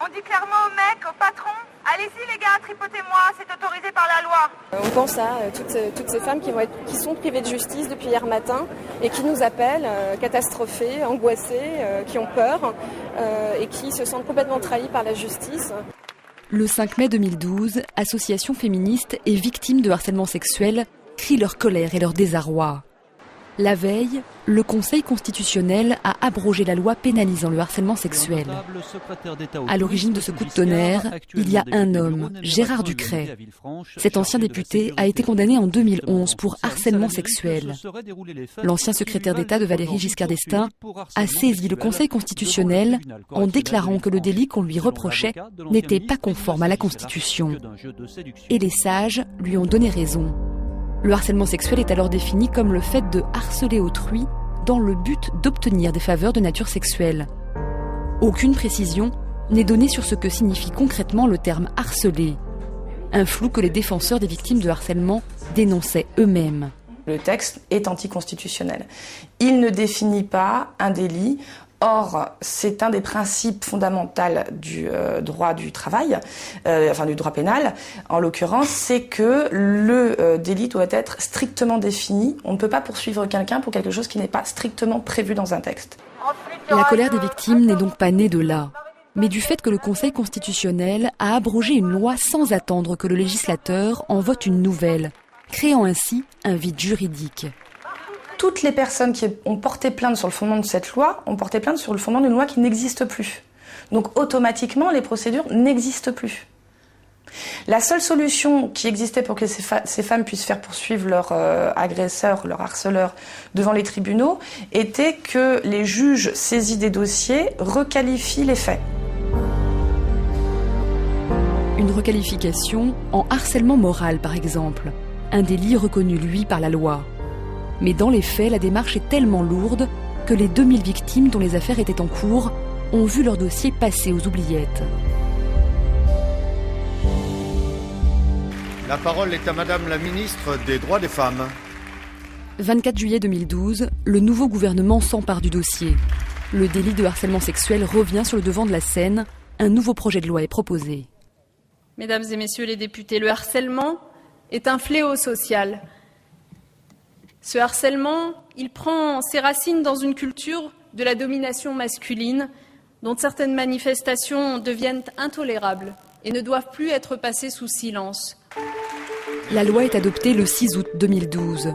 On dit clairement aux mecs, aux patrons, allez-y les gars, tripotez-moi, c'est autorisé par la loi. On pense à toutes ces femmes qui sont privées de justice depuis hier matin et qui nous appellent catastrophées, angoissées, qui ont peur et qui se sentent complètement trahies par la justice. Le 5 mai 2012, associations féministes et victimes de harcèlement sexuel crient leur colère et leur désarroi. La veille, le Conseil constitutionnel a abrogé la loi pénalisant le harcèlement sexuel. À l'origine de ce coup de tonnerre, il y a un homme, Gérard Ducret. Cet ancien député a été condamné en 2011 pour harcèlement sexuel. L'ancien secrétaire d'État de Valéry Giscard d'Estaing a saisi le Conseil constitutionnel en déclarant que le délit qu'on lui reprochait n'était pas conforme à la Constitution. Et les sages lui ont donné raison. Le harcèlement sexuel est alors défini comme le fait de harceler autrui dans le but d'obtenir des faveurs de nature sexuelle. Aucune précision n'est donnée sur ce que signifie concrètement le terme harceler. Un flou que les défenseurs des victimes de harcèlement dénonçaient eux-mêmes. Le texte est anticonstitutionnel. Il ne définit pas un délit. Or, c'est un des principes fondamentaux du droit du travail, du droit pénal, en l'occurrence, c'est que le délit doit être strictement défini. On ne peut pas poursuivre quelqu'un pour quelque chose qui n'est pas strictement prévu dans un texte. La colère des victimes n'est donc pas née de là, mais du fait que le Conseil constitutionnel a abrogé une loi sans attendre que le législateur en vote une nouvelle, créant ainsi un vide juridique. Toutes les personnes qui ont porté plainte sur le fondement de cette loi ont porté plainte sur le fondement d'une loi qui n'existe plus. Donc automatiquement, les procédures n'existent plus. La seule solution qui existait pour que ces femmes puissent faire poursuivre leur agresseur, leur harceleur devant les tribunaux, était que les juges saisis des dossiers requalifient les faits. Une requalification en harcèlement moral, par exemple. Un délit reconnu, lui, par la loi. Mais dans les faits, la démarche est tellement lourde que les 2000 victimes dont les affaires étaient en cours ont vu leur dossier passer aux oubliettes. La parole est à Madame la ministre des Droits des Femmes. 24 juillet 2012, le nouveau gouvernement s'empare du dossier. Le délit de harcèlement sexuel revient sur le devant de la scène. Un nouveau projet de loi est proposé. Mesdames et messieurs les députés, le harcèlement est un fléau social. Ce harcèlement, il prend ses racines dans une culture de la domination masculine dont certaines manifestations deviennent intolérables et ne doivent plus être passées sous silence. La loi est adoptée le 6 août 2012.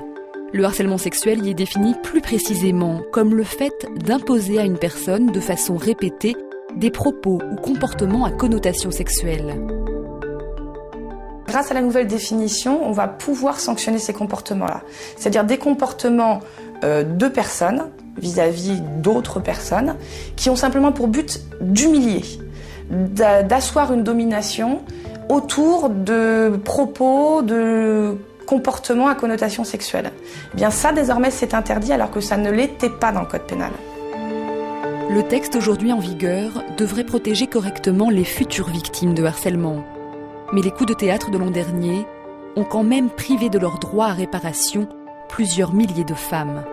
Le harcèlement sexuel y est défini plus précisément comme le fait d'imposer à une personne de façon répétée des propos ou comportements à connotation sexuelle. Grâce à la nouvelle définition, on va pouvoir sanctionner ces comportements-là. C'est-à-dire des comportements de personnes vis-à-vis d'autres personnes qui ont simplement pour but d'humilier, d'asseoir une domination autour de propos, de comportements à connotation sexuelle. Eh bien ça, désormais, c'est interdit alors que ça ne l'était pas dans le code pénal. Le texte aujourd'hui en vigueur devrait protéger correctement les futures victimes de harcèlement. Mais les coups de théâtre de l'an dernier ont quand même privé de leur droit à réparation plusieurs milliers de femmes.